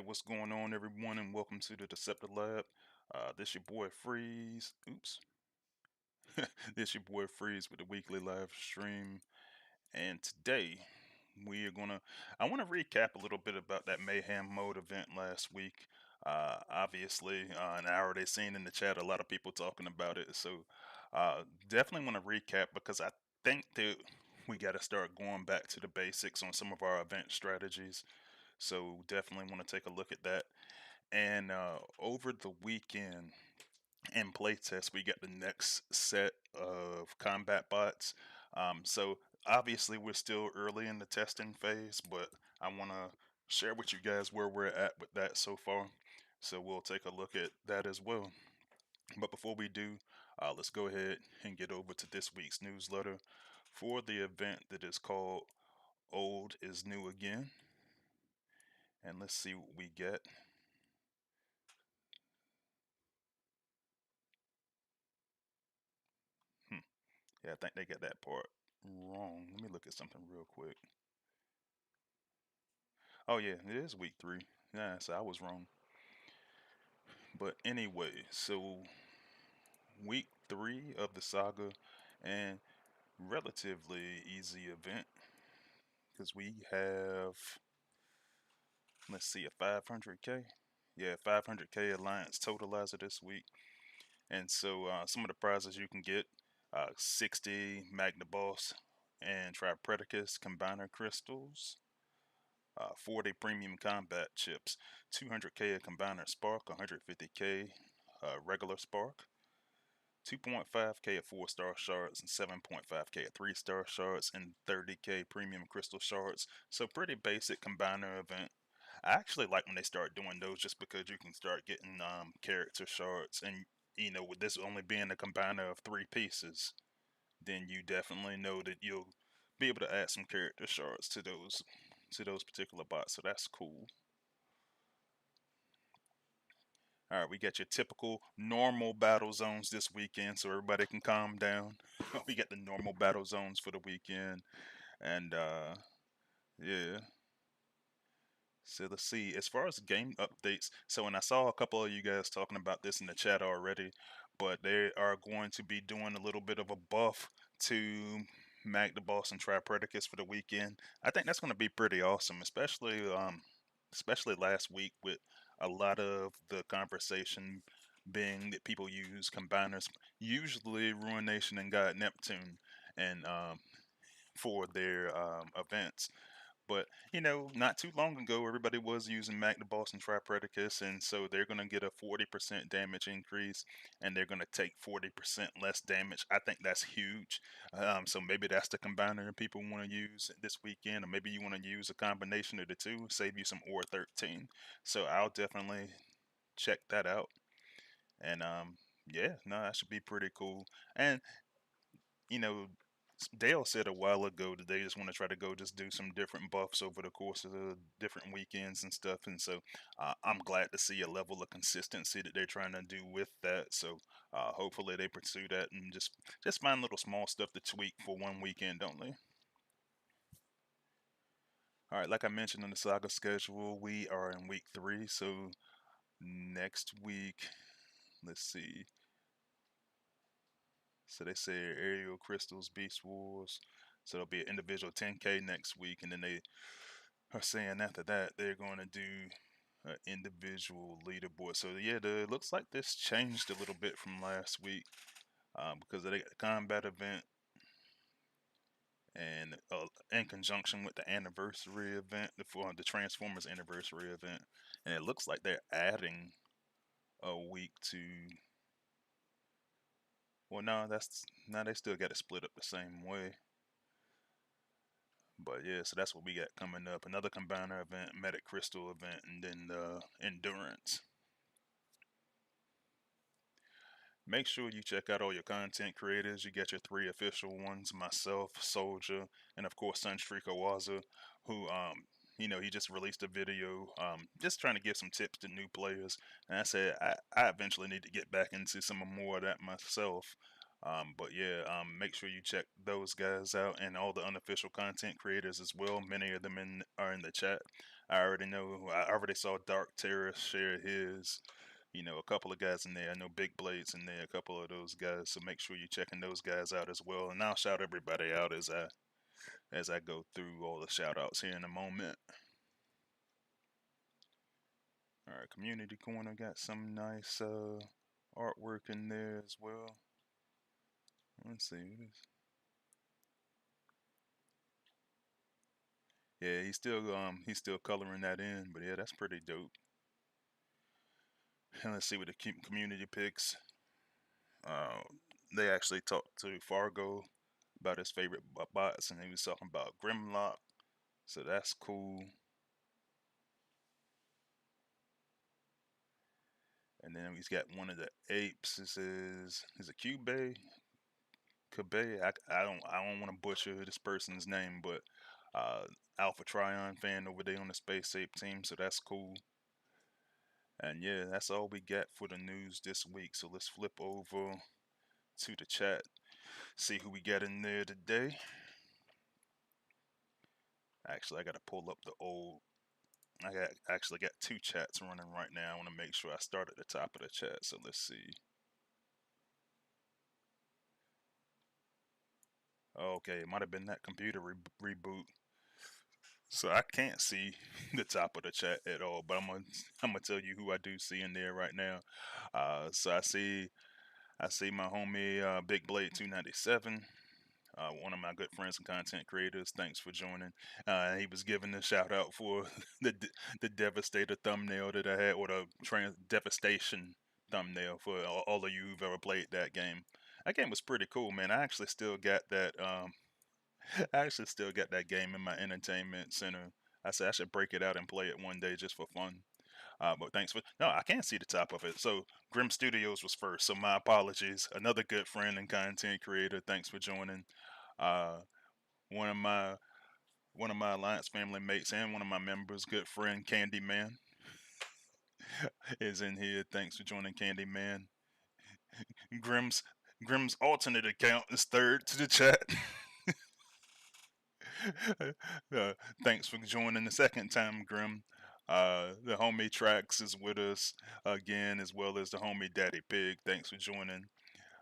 Hey, what's going on, everyone, and welcome to the Deceptilab. This your boy Freeze. Oops, this your boy Freeze with the weekly live stream. And today we are gonna. I want to recap a little bit about that Mayhem Mode event last week. Obviously, and I already seen in the chat a lot of people talking about it. So, definitely want to recap because I think that we got to start going back to the basics on some of our event strategies. So, definitely want to take a look at that. And over the weekend in playtest, we got the next set of combat bots. So obviously, we're still early in the testing phase, but I want to share with you guys where we're at with that so far. So we'll take a look at that as well. But before we do, let's go ahead and get over to this week's newsletter for the event that is called Old is New Again. And let's see what we get. Hmm. Yeah, I think they got that part wrong. Let me look at something real quick. Oh yeah, it is week 3. Yeah, so I was wrong. But anyway, so week 3 of the saga, and relatively easy event because we have, let's see, a 500k. Yeah, 500k Alliance totalizer this week. And so some of the prizes you can get, 60 Magna Boss and Tripredicus Combiner Crystals, 40 premium combat chips, 200k a combiner spark, 150k regular spark, 2.5k of 4-star shards, and 7.5k of 3-star shards, and 30k premium crystal shards. So pretty basic combiner event. I actually like when they start doing those just because you can start getting character shards, and with this only being a combiner of 3 pieces, then you definitely know that you'll be able to add some character shards to those particular bots. So that's cool. All right, we got your typical normal battle zones this weekend, so everybody can calm down. We got the normal battle zones for the weekend, and yeah. So let's see. As far as game updates, so when I saw a couple of you guys talking about this in the chat already, but they are going to be doing a little bit of a buff to Mag the Boss and Tripredicus for the weekend. I think that's going to be pretty awesome, especially last week with a lot of the conversation being that people use combiners, usually Ruination and God Neptune, and for their events. But not too long ago, everybody was using Magna Boss and Tripredicus, and so they're going to get a 40% damage increase, and they're going to take 40% less damage. I think that's huge. So maybe that's the combiner people want to use this weekend, or maybe you want to use a combination of the two, save you some Ore 13. So I'll definitely check that out. And yeah, no, that should be pretty cool. And you know, Dale said a while ago that they just want to try to go just do some different buffs over the course of the different weekends and stuff. And so I'm glad to see a level of consistency that they're trying to do with that. So hopefully they pursue that and just find little small stuff to tweak for one weekend only. All right, like I mentioned on the saga schedule, we are in week 3. So next week, let's see. So they say aerial crystals, beast wars. So there'll be an individual 10k next week, and then they are saying after that they're going to do an individual leaderboard. So yeah, it looks like this changed a little bit from last week because they got the combat event and in conjunction with the anniversary event, the Transformers anniversary event, and it looks like they're adding a week to. Well, no, that's now they still got to split up the same way. But yeah, so that's what we got coming up. Another combiner event, Medic Crystal event, and then the Endurance. Make sure you check out all your content creators. You got your 3 official ones, myself, Soldier, and of course Sunstreak Owaza, who he just released a video just trying to give some tips to new players. And I said I eventually need to get back into some more of that myself. But yeah, make sure you check those guys out and all the unofficial content creators as well. Many of them are in the chat. I already know. I already saw Dark Terror share his. You know, a couple of guys in there. I know Big Blades in there. A couple of those guys. So make sure you're checking those guys out as well. And I'll shout everybody out as I go through all the shout outs here in a moment. All right, community corner got some nice artwork in there as well. Let's see. Yeah, he's still coloring that in, but yeah, that's pretty dope. And let's see what the community picks. Uh, they actually talked to Fargo about his favorite bots, and he was talking about Grimlock, so that's cool. And then he's got one of the apes. This is a Cube. Kabe. I don't want to butcher this person's name, but uh, Alpha Trion fan over there on the Space Ape team, so that's cool. And yeah, that's all we got for the news this week. So let's flip over to the chat, see who we got in there today. Actually, I gotta pull up the old. Actually got two chats running right now. I want to make sure I start at the top of the chat. So let's see. Okay, it might have been that computer reboot. So I can't see the top of the chat at all, but I'm gonna tell you who I do see in there right now. So I see my homie Big Blade 297. One of my good friends and content creators. Thanks for joining. He was giving a shout out for the Devastator thumbnail that I had, or the Devastation thumbnail for all of you who've ever played that game. That game was pretty cool, man. I actually still got that. I actually still got that game in my entertainment center. I said I should break it out and play it one day just for fun. But thanks for no, I can't see the top of it. So Grim Studios was first. So my apologies. Another good friend and content creator. Thanks for joining. Uh, one of my one of my alliance family mates and one of my members, good friend Candyman, is in here. Thanks for joining, Candyman. Grim's Grim's alternate account is third to the chat. uh, Thanks for joining the second time, Grim. The homie Trax is with us again, as well as the homie Daddy Pig. Thanks for joining.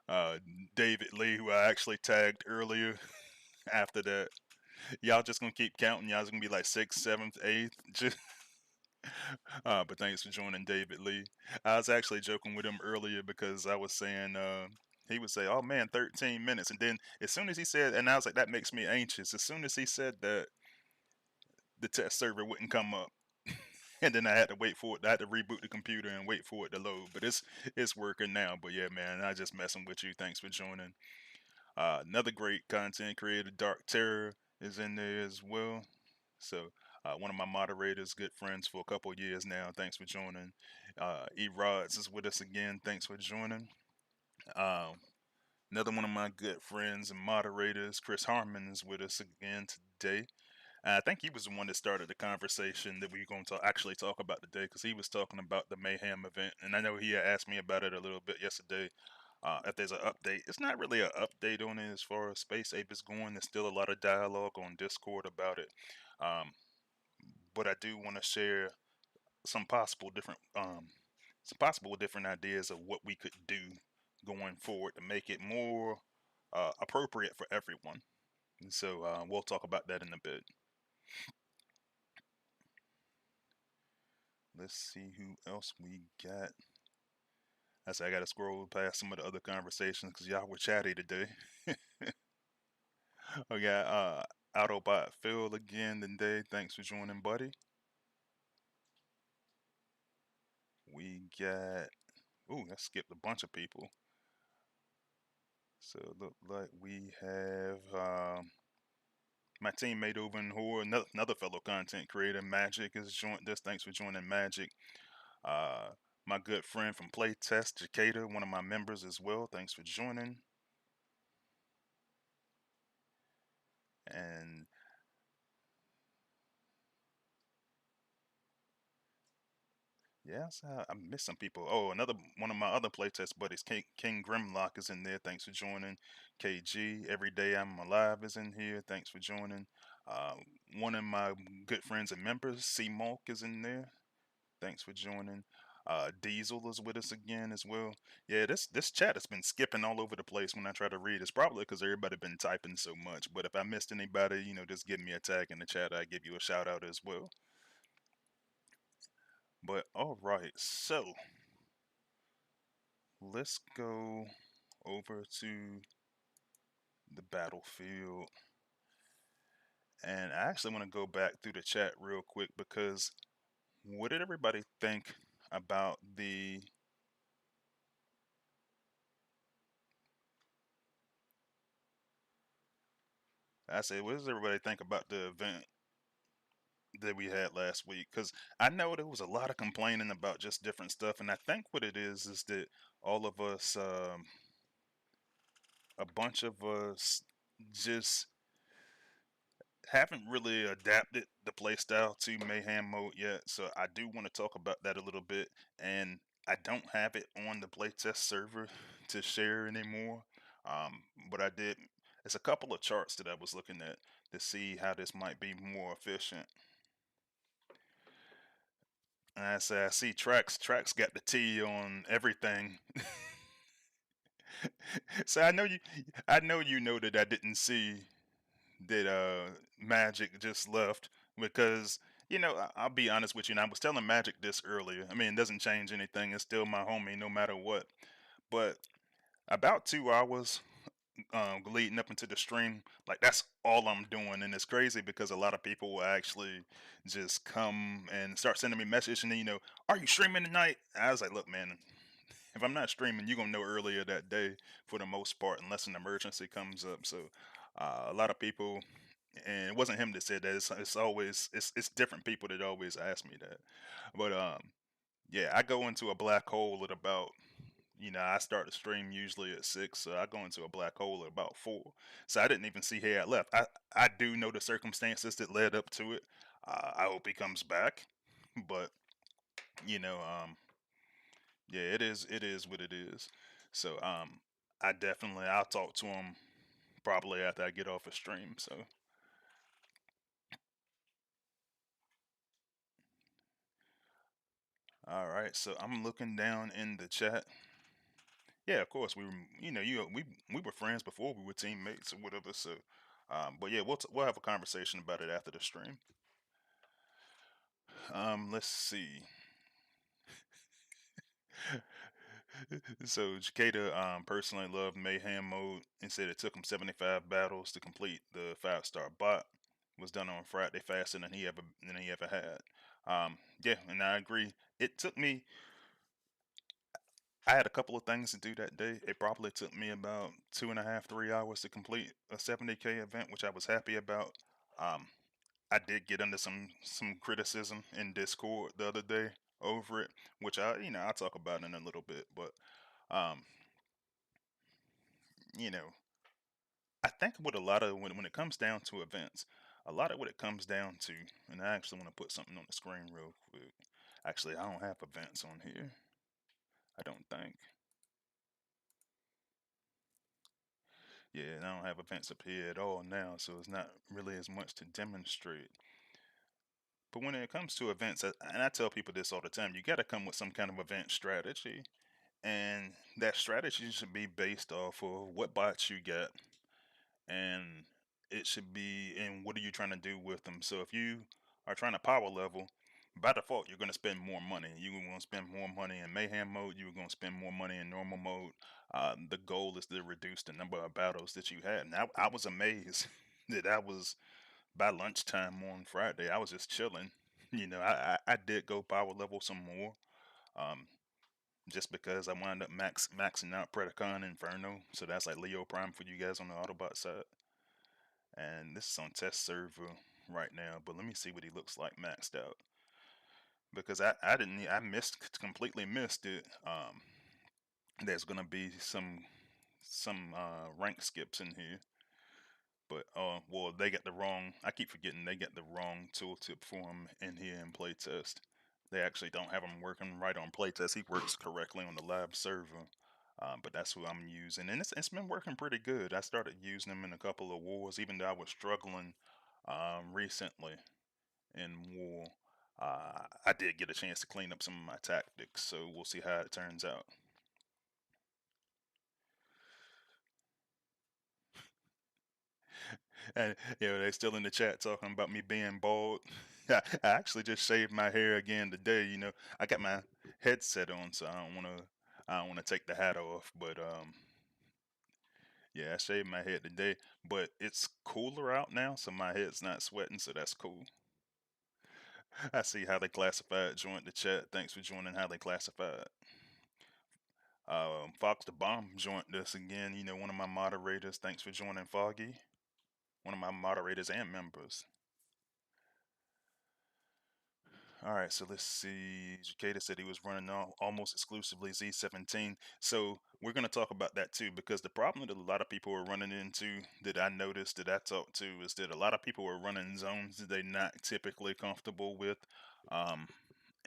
Uh, David Lee, who I actually tagged earlier. After that, y'all just gonna keep counting. Y'all just gonna be like sixth, seventh, eighth. Just, but thanks for joining, David Lee. I was actually joking with him earlier because I was saying. He would say, "Oh man, 13 minutes," and then as soon as he said, and I was like, "That makes me anxious." As soon as he said that, the test server wouldn't come up, and then I had to wait for it. I had to reboot the computer and wait for it to load. But it's working now. But yeah, man, I just messing with you. Thanks for joining. Another great content creator, Dark Terror, is in there as well. So one of my moderators, good friends for a couple years now. Thanks for joining. E Rods is with us again. Thanks for joining. Um, Another one of my good friends and moderators, Chris Harmon, is with us again today. I think he was the one that started the conversation that we're going to actually talk about today, because he was talking about the Mayhem event, and I know he had asked me about it a little bit yesterday. If there's an update, it's not really an update on it as far as Space Ape is going. There's still a lot of dialogue on Discord about it, um, but I do want to share some possible different ideas of what we could do going forward to make it more appropriate for everyone. And so we'll talk about that in a bit. Let's see who else we got. I said I got to scroll past some of the other conversations because y'all were chatty today. I got Autobot Phil again today. Thanks for joining, buddy. We got. Ooh, I skipped a bunch of people. So it look like we have my teammate over in Horror, another fellow content creator, Magic, has joined us. Thanks for joining, Magic. Uh, my good friend from Playtest, Jacada, one of my members as well. Thanks for joining. And yes, I missed some people. Oh, another one of my other playtest buddies, King Grimlock, is in there. Thanks for joining. KG, Every Day I'm Alive is in here. Thanks for joining. Uh, One of my good friends and members, C Malk, is in there. Thanks for joining. Diesel is with us again as well. Yeah, this chat has been skipping all over the place when I try to read. It's probably because everybody been typing so much. But if I missed anybody, just give me a tag in the chat. I give you a shout out as well. But all right, so let's go over to the battlefield. And I actually want to go back through the chat real quick because what did everybody think about the I said, what does everybody think about the event that we had last week? Because I know there was a lot of complaining about just different stuff, and I think what it is that all of us, a bunch of us, just haven't really adapted the playstyle to Mayhem Mode yet. So I do want to talk about that a little bit, and I don't have it on the playtest server to share anymore. Um, but I did. It's a couple of charts that I was looking at to see how this might be more efficient. And I see tracks got the T on everything. So I know you know that I didn't see that Magic just left because I'll be honest with you, and I was telling Magic this earlier. I mean, it doesn't change anything. It's still my homie no matter what. But about 2 hours leading up into the stream, like that's all I'm doing, and it's crazy because a lot of people will actually just come and start sending me messages, and then are you streaming tonight? I was like, look, man, if I'm not streaming, you're gonna know earlier that day for the most part, unless an emergency comes up. So a lot of people, and it wasn't him that said that. It's always it's different people that always ask me that. But yeah, I go into a black hole at about I start the stream usually at 6, so I go into a black hole at about 4. So I didn't even see he had left. I do know the circumstances that led up to it. I hope he comes back, but you know, yeah, it is what it is. So I'll talk to him probably after I get off a stream. So all right, so I'm looking down in the chat. Yeah, of course we were. We were friends before we were teammates or whatever. So, but yeah, we'll have a conversation about it after the stream. Let's see. So Jacada personally loved Mayhem Mode and said it took him 75 battles to complete the 5-star bot. Was done on Friday faster than he ever had. Yeah, and I agree. It took me. I had a couple of things to do that day. It probably took me about 2.5, 3 hours to complete a 70K event, which I was happy about. Um, I did get under some criticism in Discord the other day over it, which I'll talk about in a little bit. But um, you know, I think what a lot of when it comes down to events, a lot of what it comes down to, and I actually want to put something on the screen real quick. Actually, I don't have events on here. I don't think. Yeah, I don't have events up here at all now, so it's not really as much to demonstrate. But when it comes to events, and I tell people this all the time, you got to come with some kind of event strategy. And that strategy should be based off of what bots you get, and it should be in what are you trying to do with them. So if you are trying to power level, by default you're going to spend more money. You're going to spend more money in mayhem mode. You're going to spend more money in normal mode. The goal is to reduce the number of battles that you had. Now I was amazed that I was by lunchtime on Friday. I was just chilling. I did go power level some more. Um, just because I wound up maxing out Predacon Inferno, so that's like Leo Prime for you guys on the Autobot side. And this is on test server right now, but let me see what he looks like maxed out because I didn't I missed completely missed it. There's gonna be some rank skips in here, but well they got the wrong. I keep forgetting they got the wrong tooltip for him in here in playtest. They actually don't have him working right on playtest. He works correctly on the lab server. But that's who I'm using, and it's been working pretty good. I started using them in a couple of wars, even though I was struggling recently in war. I did get a chance to clean up some of my tactics, so we'll see how it turns out. And they're still in the chat talking about me being bald. I actually just shaved my hair again today. I got my headset on, so I don't wanna take the hat off. But yeah, I shaved my head today. But it's cooler out now, so my head's not sweating, so that's cool. I see how they classified. Joined the chat. Thanks for joining how they classified. Fox the Bomb joined us again. One of my moderators. Thanks for joining, Foggy. One of my moderators and members. All right, so let's see. Jacada said he was running almost exclusively Z17. So we're going to talk about that too, because the problem that a lot of people are running into, that I noticed, that I talked to, is that a lot of people are running zones that they're not typically comfortable with. Um,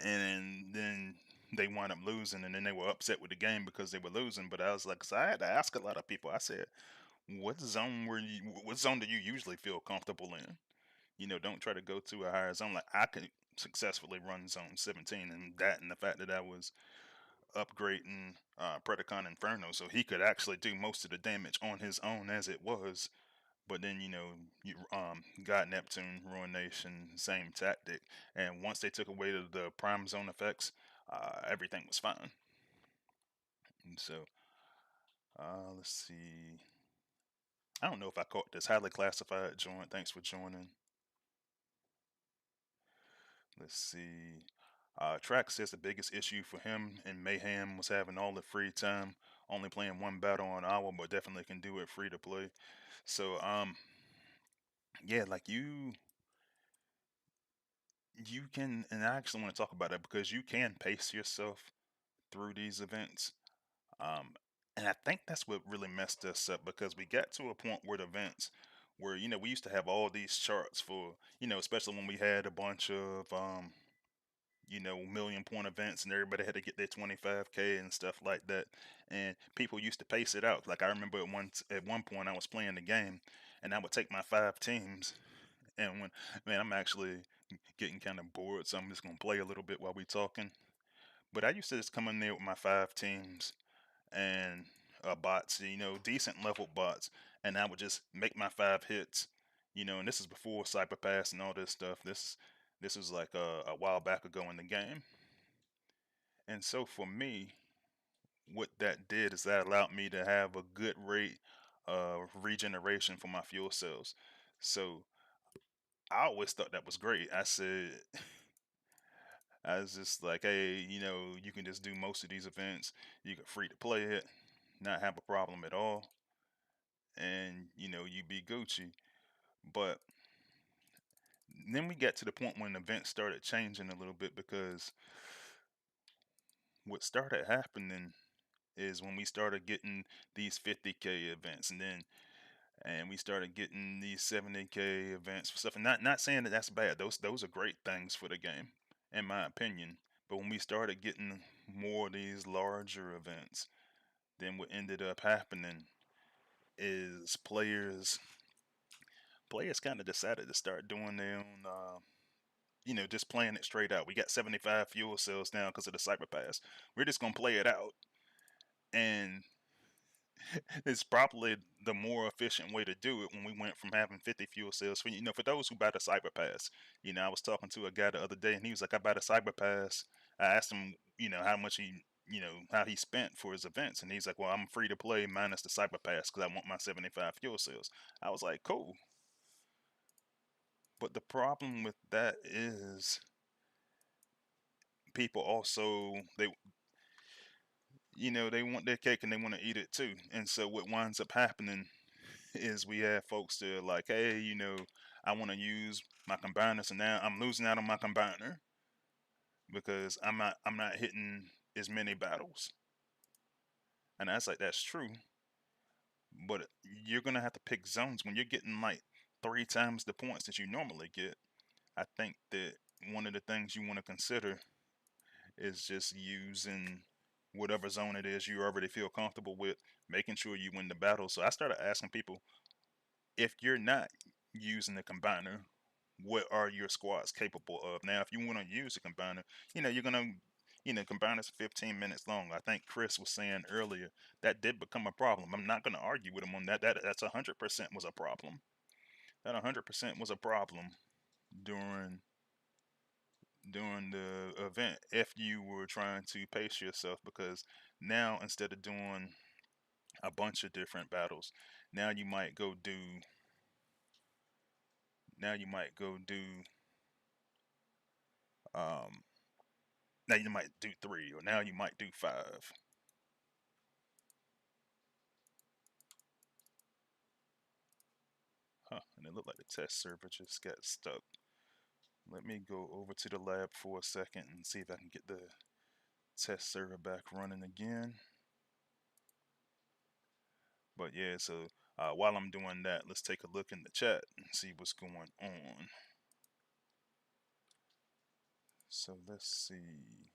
and then they wind up losing, and then they were upset with the game because they were losing. But I was like, so I had to ask a lot of people. I said, what zone do you usually feel comfortable in? Don't try to go to a higher zone. Like, I could successfully run zone 17, and the fact that I was upgrading Predacon Inferno, so he could actually do most of the damage on his own as it was. But then you got Neptune, Ruination, same tactic, and once they took away the prime zone effects, everything was fine. And so let's see. I don't know if I caught this highly classified joint. Thanks for joining. Let's see. Track says the biggest issue for him in Mayhem was having all the free time, only playing one battle an hour, but definitely can do it free to play. So, yeah, like you can, and I actually want to talk about that because you can pace yourself through these events. Um, and I think that's what really messed us up because we got to a point where the events where, we used to have all these charts for, especially when we had a bunch of, million point events and everybody had to get their 25K and stuff like that. And people used to pace it out. Like I remember at one point I was playing the game and I would take my 5 teams and when man, I'm actually getting kind of bored, so I'm just gonna play a little bit while we talking. But I used to just come in there with my 5 teams and bots, decent level bots, and I would just make my 5 hits, and this is before Cyber Pass and all this stuff. This was like a while back ago in the game. And so for me, what that did is that allowed me to have a good rate of regeneration for my fuel cells. So I always thought that was great. I was just like, hey, you can just do most of these events. You can free to play it, not have a problem at all, and you be Gucci. But then we got to the point when events started changing a little bit because what started happening is when we started getting these 50K events, and we started getting these 70K events for stuff. And not saying that that's bad. Those are great things for the game, in my opinion. But when we started getting more of these larger events, then what ended up happening is players kind of decided to start doing their own. Just playing it straight out. We got 75 fuel cells now because of the cyber pass. We're just gonna play it out, and it's probably the more efficient way to do it when we went from having 50 fuel cells. For those who buy the cyber pass, I was talking to a guy the other day, and he was like, "I buy the cyber pass." I asked him, how much how he spent for his events, and he's like, "Well, I'm free to play minus the cyber pass because I want my 75 fuel cells." I was like, "Cool," but the problem with that is people also they want their cake and they want to eat it too. And so what winds up happening is we have folks that are like, hey, I want to use my combiner, so now I'm losing out on my combiner because I'm not hitting as many battles. And that's like that's true, but you're gonna have to pick zones when you're getting like 3 times the points that you normally get. I think that one of the things you want to consider is just using whatever zone it is you already feel comfortable with, making sure you win the battle. So I started asking people, if you're not using the combiner. What are your squads capable of? Now, if you want to use a combiner, you're gonna, combiners 15 minutes long. I think Chris was saying earlier that did become a problem. I'm not gonna argue with him on that. That's 100% was a problem. That 100% was a problem during the event if you were trying to pace yourself, because now instead of doing a bunch of different battles, now you might go do now you might go do um now you might do three, or now you might do five. Huh, and it looked like the test server just got stuck. Let me go over to the lab for a second and see if I can get the test server back running again. But yeah, so while I'm doing that, let's take a look in the chat and see what's going on. So let's see.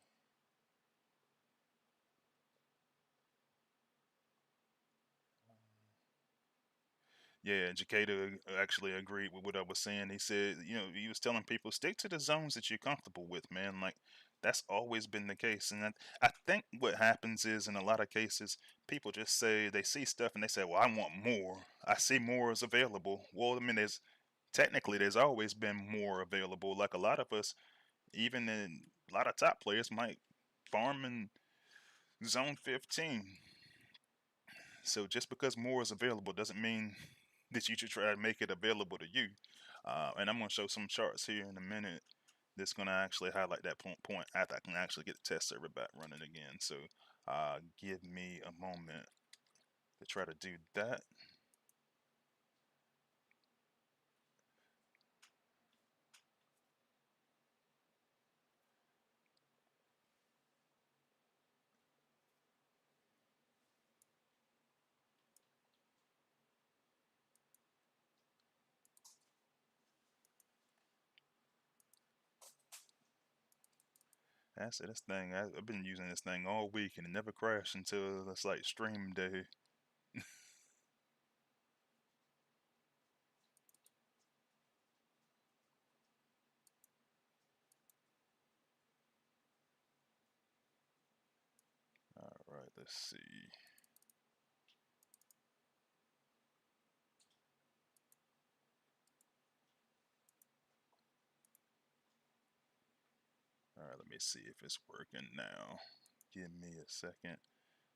Yeah, Jacada actually agreed with what I was saying. He said, he was telling people, stick to the zones that you're comfortable with, man. Like, that's always been the case. And I think what happens is, in a lot of cases, people just say, they see stuff and they say, well, I want more. I see more is available. Well, I mean, there's always been more available. Like, a lot of us, even in a lot of top players, might farm in zone 15. So just because more is available doesn't mean that you should try to make it available to you. And I'm going to show some charts here in a minute that's going to actually highlight that point after I can actually get the test server back running again. So give me a moment to try to do that. That's it. This thing, I've been using this thing all week and it never crashed until it's like stream day. All right, let's see. All right, let me see if it's working now. Give me a second.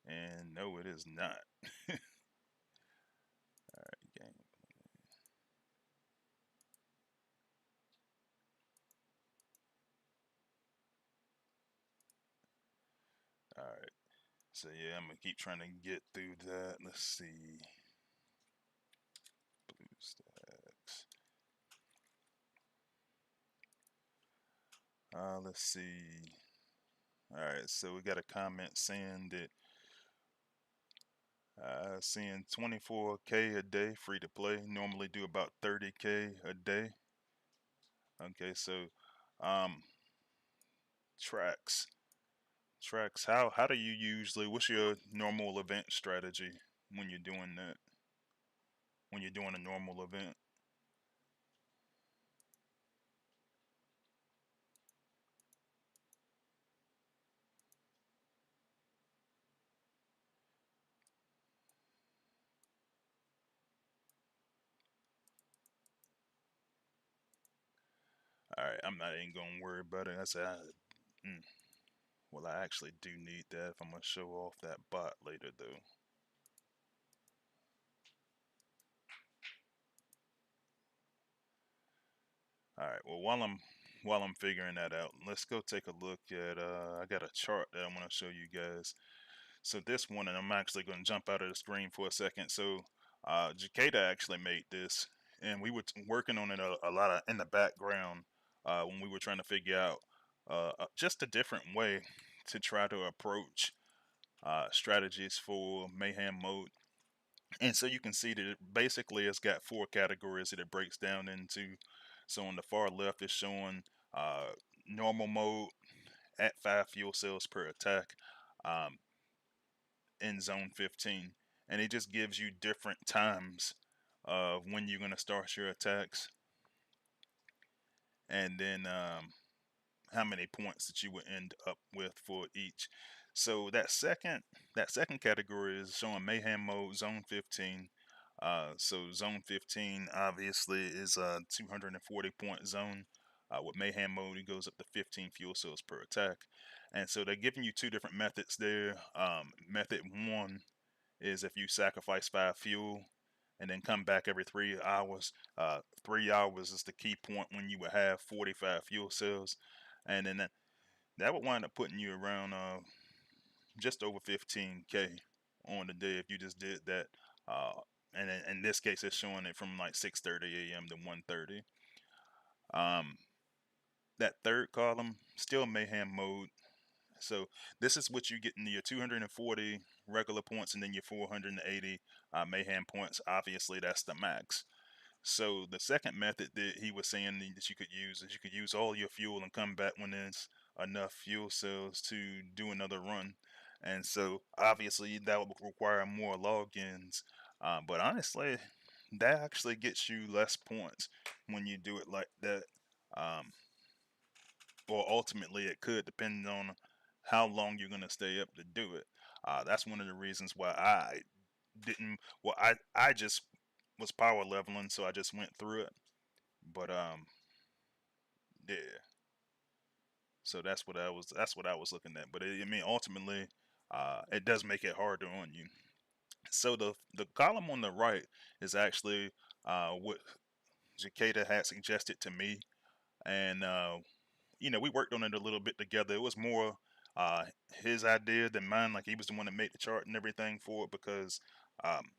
And no, it is not. All right, game. All right. So yeah, I'm gonna keep trying to get through that. Let's see. Blue stacks. Let's see. All right, so we got a comment saying that seeing 24K a day free to play. Normally do about 30K a day. Okay, so um, tracks. Tracks. How do you usually? What's your normal event strategy when you're doing that? When you're doing a normal event? All right, I'm not even gonna worry about it. I said, mm, well, I actually do need that if I'm gonna show off that bot later, though. All right. Well, while I'm figuring that out, let's go take a look at. I got a chart that I want to show you guys. So this one, and I'm actually going to jump out of the screen for a second. So, Jacada actually made this, and we were working on it a lot in the background when we were trying to figure out just a different way to try to approach strategies for Mayhem Mode. And so you can see that basically it's got four categories that it breaks down into. So on the far left, it's showing uh, normal mode at 5 fuel cells per attack in zone 15. And it just gives you different times of when you're going to start your attacks, and then how many points that you would end up with for each. So that second category is showing Mayhem Mode Zone 15. So Zone 15 obviously is a 240 point zone. With Mayhem Mode, it goes up to 15 fuel cells per attack. And so they're giving you two different methods there. Method one is if you sacrifice 5 fuel and then come back every 3 hours. 3 hours is the key point when you would have 45 fuel cells, and then that would wind up putting you around just over 15K on the day if you just did that. Uh, and in this case, it's showing it from like 6:30 a.m. to 1:30. Um, that third column still mayhem mode. So this is what you get in your 240 regular points and then your 480 mayhem points. Obviously, that's the max. So the second method that he was saying that you could use is you could use all your fuel and come back when there's enough fuel cells to do another run. And so obviously that would require more logins. But honestly, that actually gets you less points when you do it like that. Um, or ultimately it could, depending on how long you're going to stay up to do it. That's one of the reasons why I didn't. Well, I just was power leveling, so I just went through it. But yeah. So that's what I was looking at. But I mean, ultimately, it does make it harder on you. So the column on the right is actually what Jacada had suggested to me, and we worked on it a little bit together. It was more uh, his idea than mine. Like he was the one that made the chart and everything for it because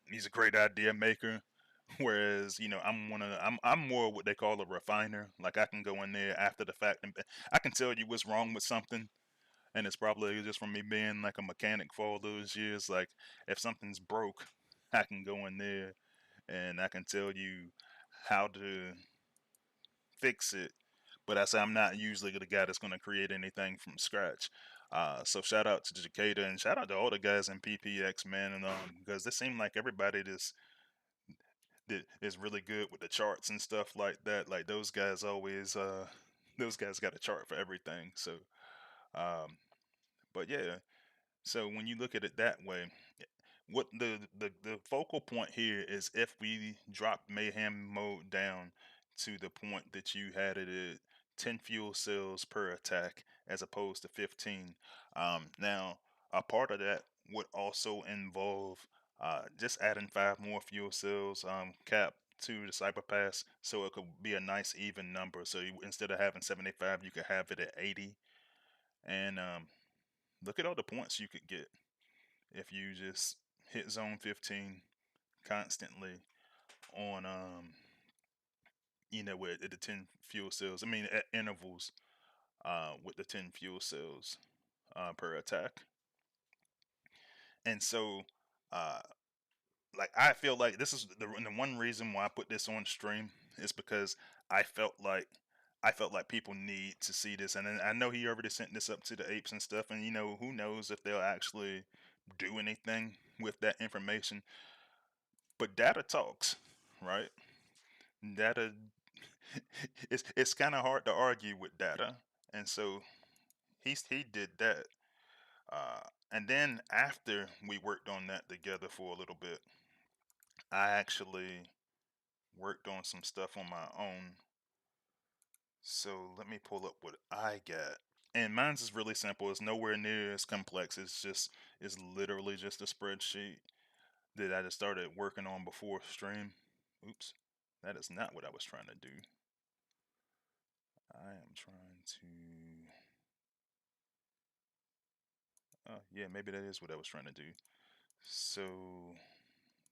he's a great idea maker. Whereas I'm more what they call a refiner. Like I can go in there after the fact and I can tell you what's wrong with something, and it's probably just from me being like a mechanic for all those years. Like if something's broke, I can go in there and I can tell you how to fix it. But I say I'm not usually the guy that's going to create anything from scratch. So shout out to Jacada and shout out to all the guys in PPX, man, and because it seemed like everybody that is really good with the charts and stuff like that. Like those guys always, those guys got a chart for everything. So, um, but yeah, so when you look at it that way, what the focal point here is if we drop mayhem mode down to the point that you had it at 10 fuel cells per attack as opposed to 15. Now a part of that would also involve just adding 5 more fuel cells cap to the cyber pass so it could be a nice even number, so instead of having 75 you could have it at 80. And look at all the points you could get if you just hit zone 15 constantly on with the 10 fuel cells. I mean at intervals with the 10 fuel cells per attack. And so uh like I feel like this is the one reason why I put this on stream is because I felt like I felt like people need to see this, and then I know he already sent this up to the apes and stuff, and who knows if they'll actually do anything with that information. But data talks, right? Data, it's kind of hard to argue with data, and so he did that. And then after we worked on that together for a little bit, I actually worked on some stuff on my own. So let me pull up what I got. And mine's is really simple. It's nowhere near as complex. It's literally just a spreadsheet that I just started working on before stream. Oops. That is not what I was trying to do. I am trying to yeah, maybe that is what I was trying to do. So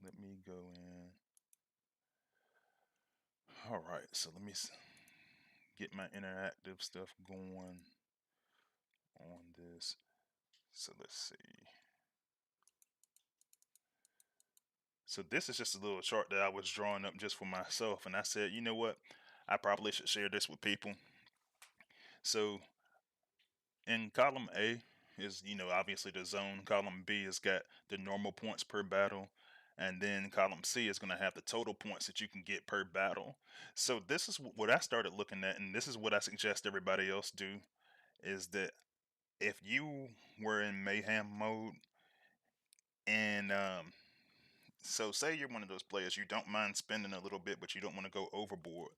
let me go in. All right, so let me get my interactive stuff going on this. So let's see. So this is just a little chart that I was drawing up just for myself, and I said, you know what? I probably should share this with people. So in column A is, obviously the zone. Column B has got the normal points per battle, and then column C is going to have the total points that you can get per battle. So this is what I started looking at, and this is what I suggest everybody else do, is that if you were in mayhem mode and so say you're one of those players, you don't mind spending a little bit but you don't want to go overboard,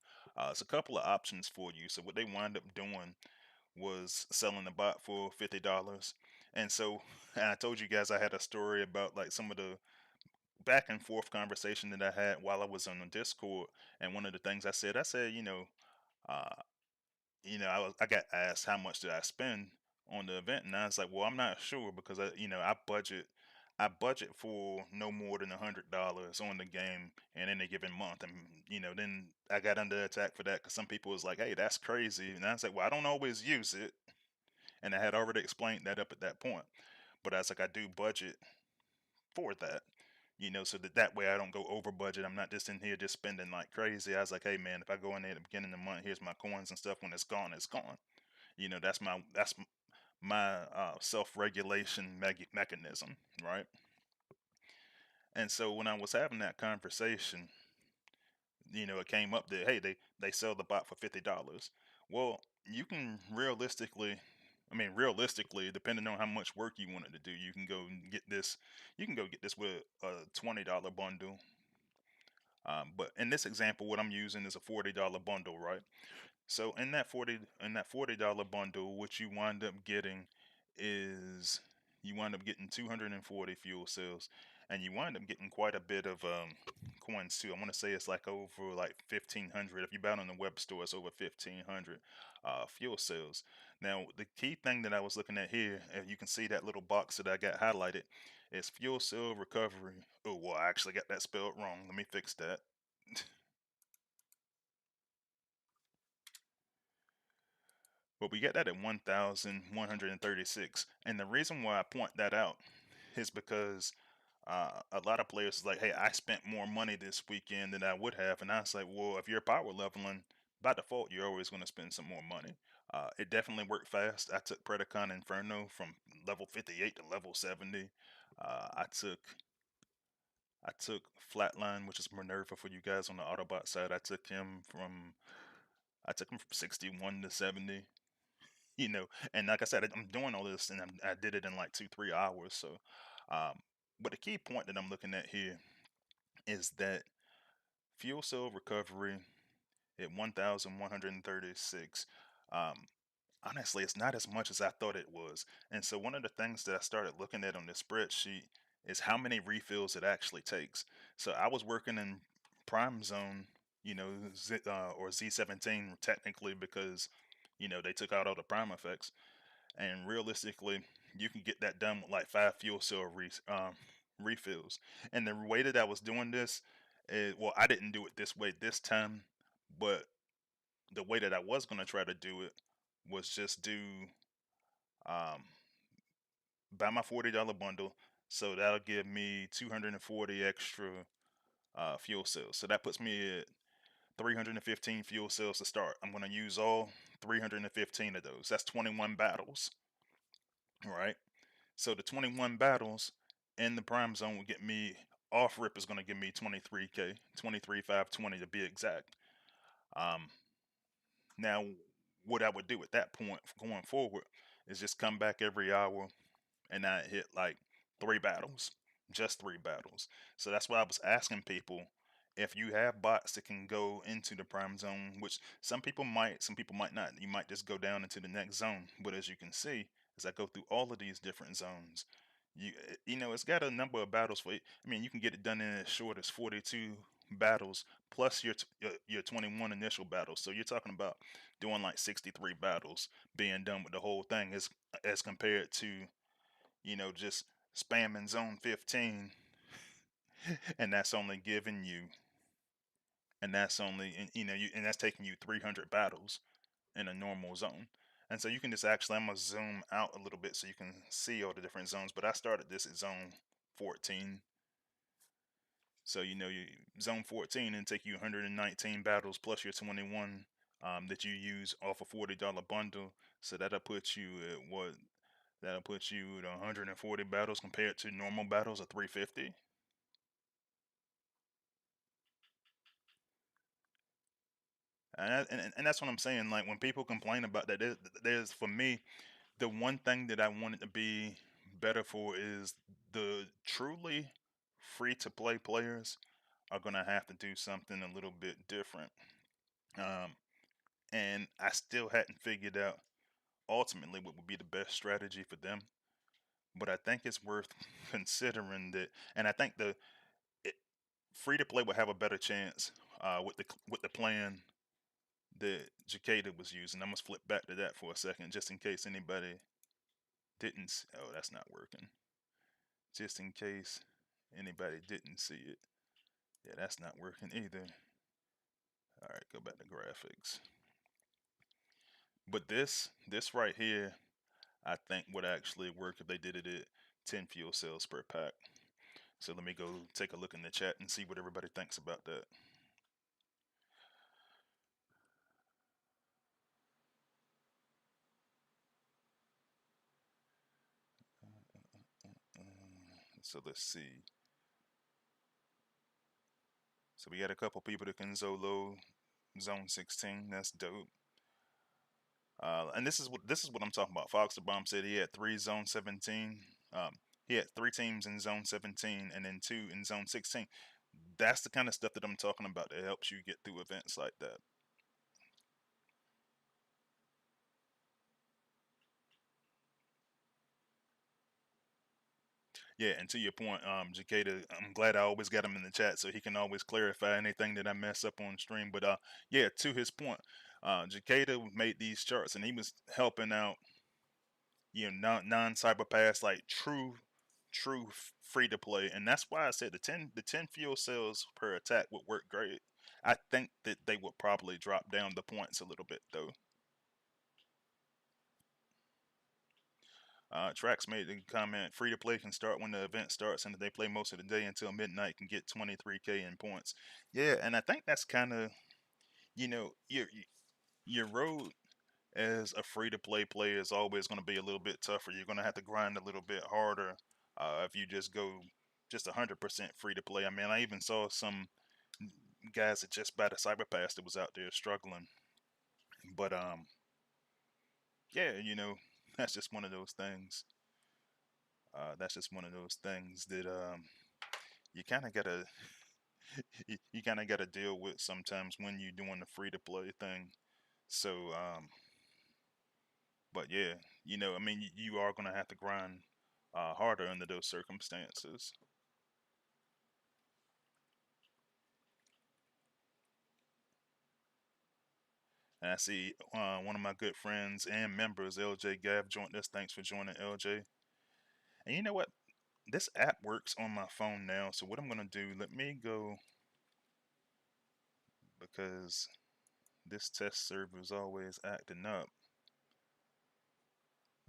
it's a couple of options for you. So what they wind up doing was selling the bot for $50. And so, and I told you guys I had a story about like some of the back and forth conversation that I had while I was on the Discord. And one of the things I said, uh, I got asked how much did I spend on the event, and I was like, well, I'm not sure because I budget for no more than $100 on the game in any given month, and then I got under attack for that because some people was like, hey, that's crazy, and I was like, well, I don't always use it, and I had already explained that up at that point, but I was like, I do budget for that. So that way I don't go over budget. I'm not just in here just spending like crazy. I was like, hey man, if I go in there at the beginning of the month, here's my coins and stuff. When it's gone, it's gone. That's my self-regulation mechanism, right? And so when I was having that conversation, it came up that hey, they sell the bot for $50. Well, you can realistically, depending on how much work you wanted to do, you can go and get this. You can go get this with a $20 bundle. But in this example, what I'm using is a $40 bundle, right? So in that $40 bundle, what you wind up getting 240 fuel cells, and you wind up getting quite a bit of coins too. I want to say it's like over like 1,500. If you buy it on the web store, it's over 1,500 fuel cells. Now, the key thing that I was looking at here, and you can see that little box that I got highlighted, is fuel cell recovery. Oh, well, I actually got that spelled wrong. Let me fix that. But we get that at 1,136. And the reason why I point that out is because a lot of players is like, hey, I spent more money this weekend than I would have. And I was like, well, if you're power leveling, by default, you're always going to spend some more money. It definitely worked fast. I took Predacon Inferno from level 58 to level 70. I took Flatline, which is Minerva for you guys on the Autobot side. I took him from 61 to 70. And like I said, I'm doing all this, and I did it in like 2-3 hours. So, um, but the key point that I'm looking at here is that fuel cell recovery at 1,136. Um, Honestly, it's not as much as I thought it was. And so, one of the things that I started looking at on this spreadsheet is how many refills it actually takes. So, I was working in Prime Zone, or Z17 technically because they took out all the prime effects, and realistically, you can get that done with like 5 fuel cell refills. And the way that I was doing this is, well, I didn't do it this way this time, but the way that I was going to try to do it was just do um, buy my $40 bundle. So that'll give me 240 extra fuel cells. So that puts me at 315 fuel cells to start. I'm going to use all 315 of those. That's 21 battles, right? So the 21 battles in the prime zone will get me off rip is going to give me 23k, 23,520 to be exact. Um, Now, what I would do at that point going forward is just come back every hour and I hit like 3 battles, just 3 battles. So that's why I was asking people if you have bots that can go into the prime zone, which some people might not. You might just go down into the next zone. But as you can see, as I go through all of these different zones, it's got a number of battles for it. I mean, you can get it done in as short as 42 battles plus your 21 initial battles. So you're talking about doing like 63 battles being done with the whole thing as compared to just spamming zone 15, and that's only giving you, and that's only, and that's taking you 300 battles in a normal zone. And so you can just actually, I'm gonna zoom out a little bit so you can see all the different zones. But I started this at zone 14. So you zone 14 and take you 119 battles plus your 21 that you use off a $40 bundle. So that'll put you at what? That'll put you at 140 battles compared to normal battles of 350. And that's what I'm saying. Like when people complain about that, there's for me the one thing that I want it to be better for is the truly free to play players are gonna have to do something a little bit different. Um, and I still hadn't figured out ultimately what would be the best strategy for them. But I think it's worth considering that, and I think the it, free to play would have a better chance with the plan that Jacada was using. I must flip back to that for a second, just in case anybody didn't. Oh, that's not working. Just in case anybody didn't see it. Yeah, that's not working either. All right, go back to graphics. But this right here, I think would actually work if they did it at 10 fuel cells per pack. So let me go take a look in the chat and see what everybody thinks about that. So let's see. So we got a couple people that can Zolo zone 16. That's dope. And this is what I'm talking about. Fox the Bomb said he had 3 zone 17. He had 3 teams in zone 17 and then 2 in zone 16. That's the kind of stuff that I'm talking about that helps you get through events like that. Yeah, and to your point, Jacada, I'm glad I always got him in the chat so he can always clarify anything that I mess up on stream. But yeah, to his point, Jacada made these charts and he was helping out, non cyber pass like true free to play, and that's why I said the ten fuel cells per attack would work great. I think that they would probably drop down the points a little bit though. Trax made the comment: free to play can start when the event starts, and if they play most of the day until midnight, can get 23K in points. Yeah, and I think that's kind of your road as a free to play player is always going to be a little bit tougher. You're going to have to grind a little bit harder if you just go just 100% free to play. I mean, I even saw some guys that just bought a cyber pass that was out there struggling. But yeah, that's just one of those things. That's just one of those things that you kind of gotta you kind of gotta deal with sometimes when you're doing the free to play thing. So, but yeah, I mean, you are gonna have to grind harder under those circumstances. And I see one of my good friends and members, LJ Gav, joined us. Thanks for joining, LJ. And you know what? This app works on my phone now. So what I'm gonna do? Let me go because this test server is always acting up.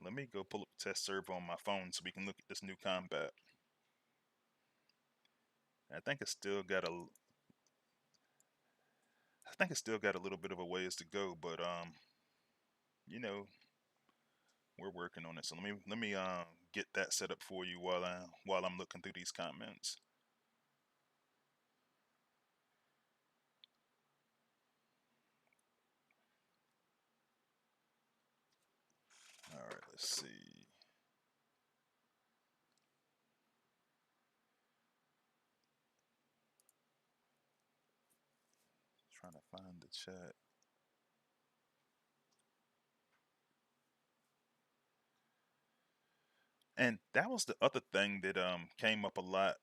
Let me go pull up the test server on my phone so we can look at this new combat. I think it's still got a I think it's still got a little bit of a ways to go, but you know, we're working on it. So let me get that set up for you while I'm looking through these comments. All right, let's see. Trying to find the chat. And that was the other thing that came up a lot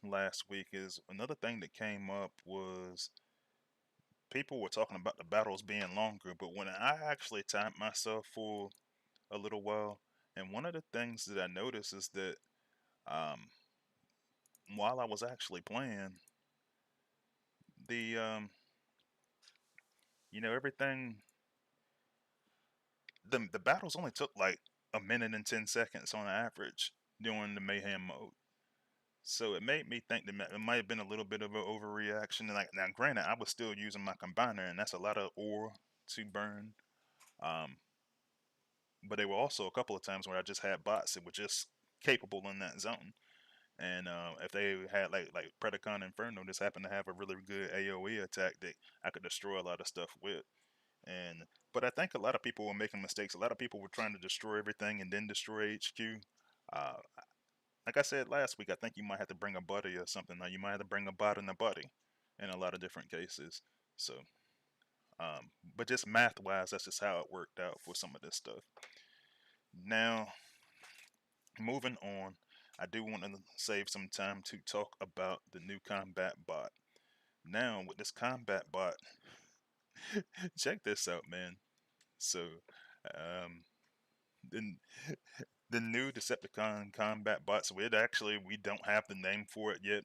last week is another thing that came up was people were talking about the battles being longer, but when I actually timed myself for a little while, and one of the things that I noticed is that um, while I was actually playing, the everything the battles only took like a minute and 10 seconds on average during the mayhem mode. So it made me think that it might have been a little bit of an overreaction. And like now, granted, I was still using my combiner, and that's a lot of ore to burn. Um, but there were also a couple of times where I just had bots that were just capable in that zone. And if they had like Predacon Inferno, just happened to have a really good AOE attack that I could destroy a lot of stuff with. And but I think a lot of people were making mistakes. A lot of people were trying to destroy everything and then destroy HQ. Uh, like I said last week, I think you might have to bring a buddy or something. Like you might have to bring a bot and a buddy in a lot of different cases. So, but just math wise, that's just how it worked out for some of this stuff. Now, moving on, I do want to save some time to talk about the new combat bot. Now, with this combat bot, check this out, man. So, um, the the new Decepticon combat bot. So we don't have the name for it yet.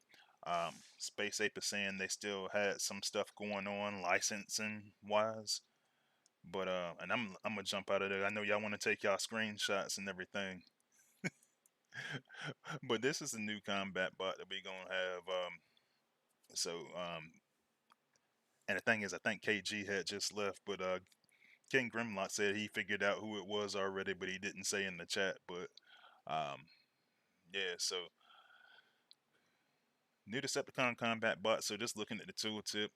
Space Ape is saying they still had some stuff going on licensing wise, but and I'm gonna jump out of there. I know y'all want to take y'all screenshots and everything, but this is a new combat bot that we gonna have. So and the thing is, I think KG had just left, but King Grimlock said he figured out who it was already, but he didn't say in the chat. But um, yeah, so new Decepticon combat bot. So just looking at the tooltip.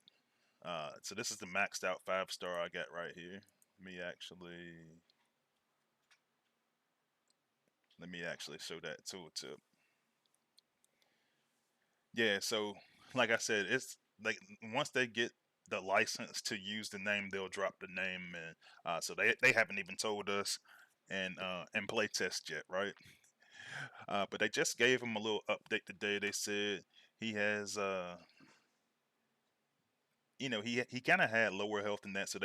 So this is the maxed out 5-star I got right here. Let me actually show that tooltip. Yeah, so like I said, it's like once they get the license to use the name, they'll drop the name, and so they haven't even told us and playtest yet, right? But they just gave him a little update today. They said he has he kind of had lower health than that, so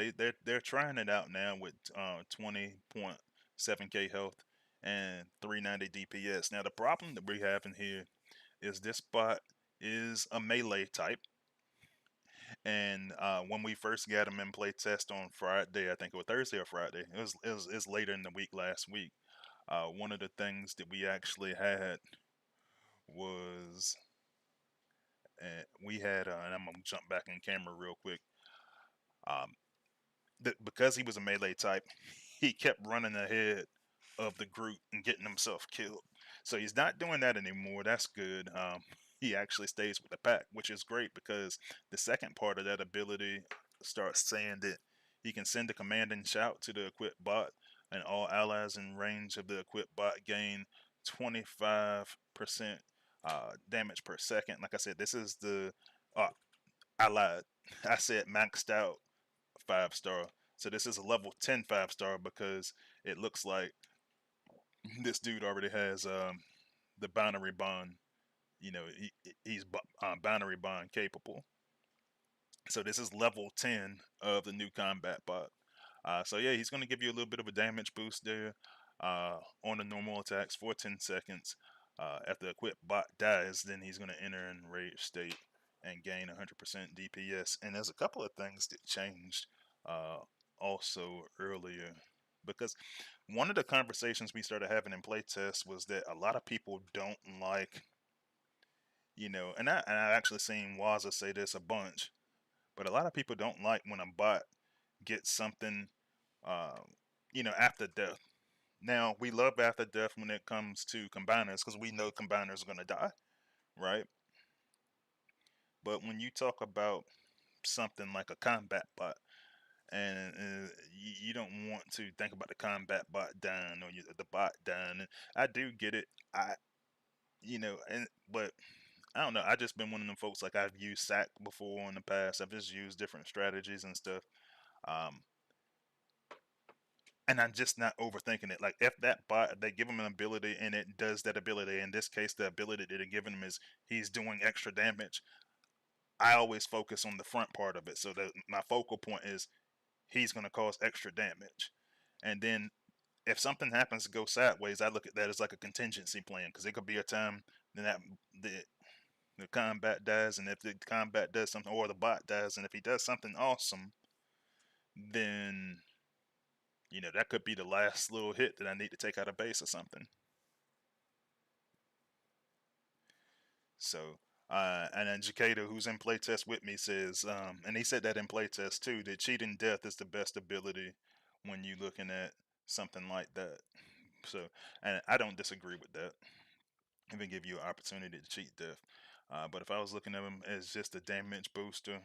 they're trying it out now with 20.7k health and 390 DPS. Now the problem that we're having here is this bot is a melee type, and when we first got him in play test on Friday, I think it was Thursday or Friday, it was later in the week last week. One of the things that we actually had was we had, and I'm gonna jump back in camera real quick. Um, because he was a melee type, he kept running ahead of the group and getting himself killed. So he's not doing that anymore. That's good. He actually stays with the pack, which is great because the second part of that ability starts saying that he can send a command and shout to the equipped bot, and all allies in range of the equipped bot gain 25% damage per second. Like I said, this is the I lied. I said maxed out 5-star. So this is a level 10 5-star because it looks like this dude already has the binary bond. He's binary bond capable. So this is level 10 of the new combat bot. So yeah, he's going to give you a little bit of a damage boost there on the normal attacks for 10 seconds. After the equipped bot dies, then he's going to enter in rage state and gain 100% DPS. And there's a couple of things that changed uh, also earlier because one of the conversations we started having in playtest was that a lot of people don't like, and I actually seen Waza say this a bunch, but a lot of people don't like when a bot gets something, uh, after death. Now we love after death when it comes to combiners because we know combiners are gonna die, right? But when you talk about something like a combat bot, and you don't want to think about the combat bot dying or the bot dying, and I do get it. But I don't know. I just been one of them folks. Like I've used SAC before in the past. I've just used different strategies and stuff. Um, and I'm just not overthinking it. Like if that bot, they give him an ability and it does that ability. In this case, the ability that they're giving him is he's doing extra damage. I always focus on the front part of it. So that my focal point is he's going to cause extra damage. And then if something happens to go sideways, I look at that as like a contingency plan because it could be a time then that the combat dies, and if the combat does something, or the bot dies, and if he does something awesome, then that could be the last little hit that I need to take out of base or something. So, and then Jacada, who's in playtest with me, says, and he said that in playtest too, that cheating death is the best ability when you looking at something like that. So, and I don't disagree with that. even give you an opportunity to cheat death. But if I was looking at him as just a damage booster,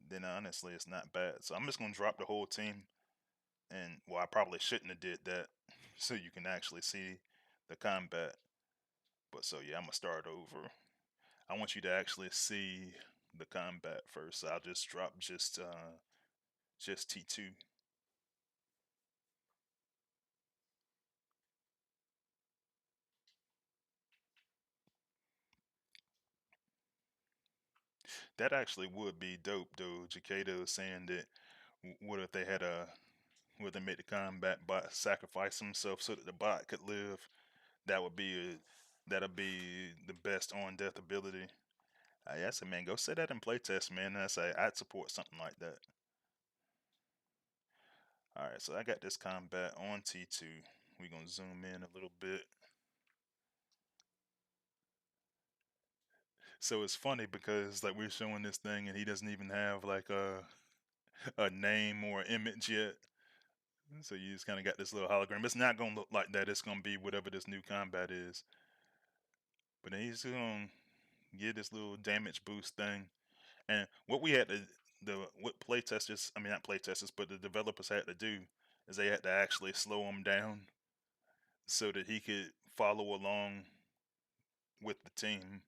then honestly it's not bad. So I'm just gonna drop the whole team, and well, I probably shouldn't have did that, so you can actually see the combat. But so yeah, I'm gonna start over. I want you to actually see the combat first. So I'll just drop just T2. That actually would be dope though. Jacado is saying that what if they had a would they make the combat bot sacrifice himself so that the bot could live? That would be that'd be the best on death ability. Yeah, I said, man, go set that in playtest, man. I say I'd support something like that. All right, so I got this combat on T2. We gonna zoom in a little bit. So it's funny because like we're showing this thing and he doesn't even have like a name or image yet. So you just kind of got this little hologram. It's not gonna look like that. It's gonna be whatever this new combat is. But then he's gonna get this little damage boost thing. And what we had to the what playtesters, I mean not playtesters, but the developers had to do is they had to actually slow him down so that he could follow along with the team.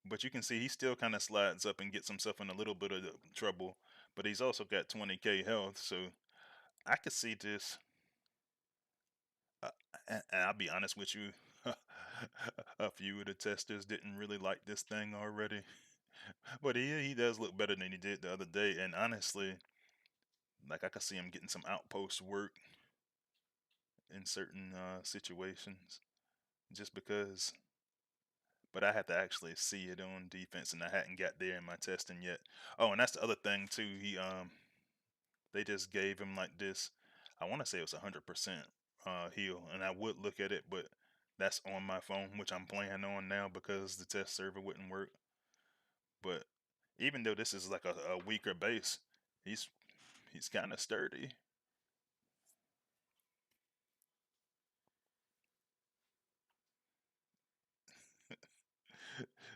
But you can see he still kind of slides up and gets himself in a little bit of trouble. But he's also got 20k health, so I could see this. Uh, and I'll be honest with you, a few of the testers didn't really like this thing already. But he does look better than he did the other day. And honestly, like I could see him getting some outpost work in certain situations, just because. But I had to actually see it on defense, and I hadn't got there in my testing yet. Oh, and that's the other thing too. They just gave him like this. I want to say it was 100% heal, and I would look at it, but that's on my phone, which I'm playing on now because the test server wouldn't work. But even though this is like a weaker base, he's he's kind of sturdy.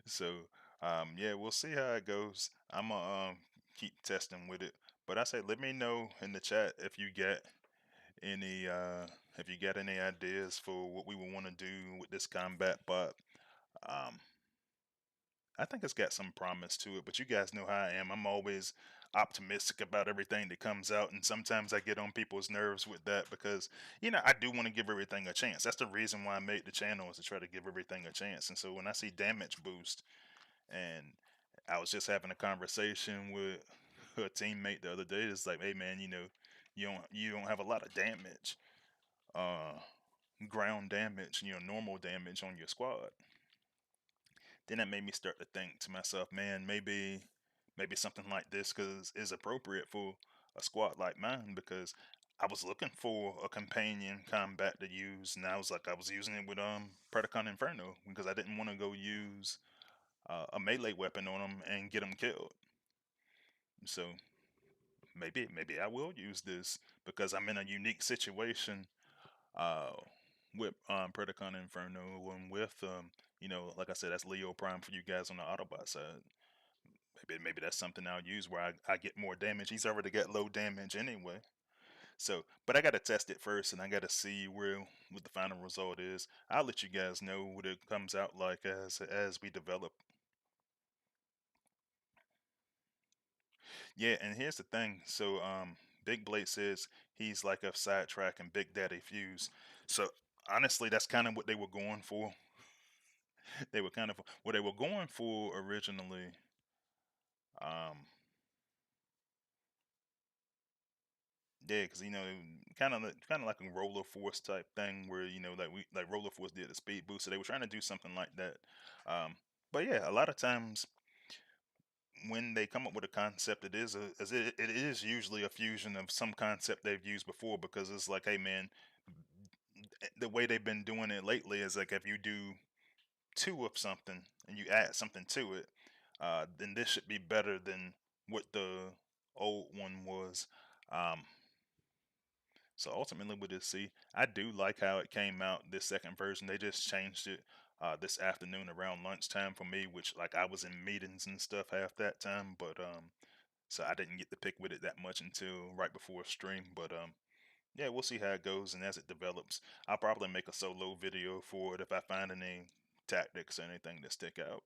So yeah, we'll see how it goes. I'm gonna keep testing with it. But I say, let me know in the chat any if you got any ideas for what we would want to do with this combat bot. Um, I think it's got some promise to it, but you guys know how I am. I'm always optimistic about everything that comes out, and sometimes I get on people's nerves with that because, I do want to give everything a chance. That's the reason why I made the channel, is to try to give everything a chance. And so when I see damage boost, and I was just having a conversation with a teammate the other day, it's like, hey man, you don't have a lot of damage, uh, ground damage, normal damage on your squad. Then that made me start to think to myself, man, maybe something like this cause is appropriate for a squad like mine, because I was looking for a companion combat to use, and I was using it with Predacon Inferno because I didn't want to go use a melee weapon on him and get him killed. So maybe I will use this because I'm in a unique situation uh, with Predacon Inferno, and with like I said, that's Leo Prime for you guys on the Autobot side. Maybe that's something I'll use where I get more damage. He's already got low damage anyway. So, but I gotta test it first, and I gotta see what the final result is. I'll let you guys know what it comes out like as we develop. Yeah, and here's the thing. So, Big Blade says he's like a sidetrack and Big Daddy Fuse. So, honestly, that's kind of what they were going for. They were kind of what they were going for originally. Um, Yeah, because kind of like a roller force type thing, where like roller force did the speed boost, so they were trying to do something like that. But yeah, a lot of times when they come up with a concept, it is usually a fusion of some concept they've used before, because it's like, hey man, the way they've been doing it lately is like if you do two of something and you add something to it, then this should be better than what the old one was. Um, So ultimately, we'll just see. I do like how it came out. This second version, they just changed it this afternoon around lunchtime for me, which like I was in meetings and stuff half that time, but so I didn't get to pick with it that much until right before stream. But yeah, we'll see how it goes, and as it develops, I'll probably make a solo video for it if I find any tactics or anything that stick out.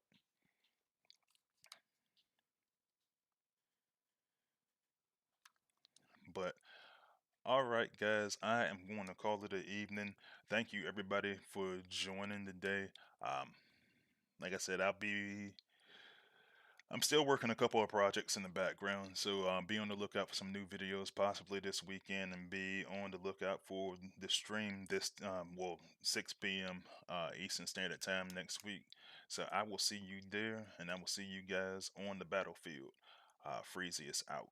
But all right, guys, I am going to call it an evening. Thank you, everybody, for joining today. Um, like I said, I'm still working a couple of projects in the background, so be on the lookout for some new videos possibly this weekend, and be on the lookout for the stream this 6 p.m. Eastern Standard Time next week. So I will see you there, and I will see you guys on the battlefield. Freezy is out.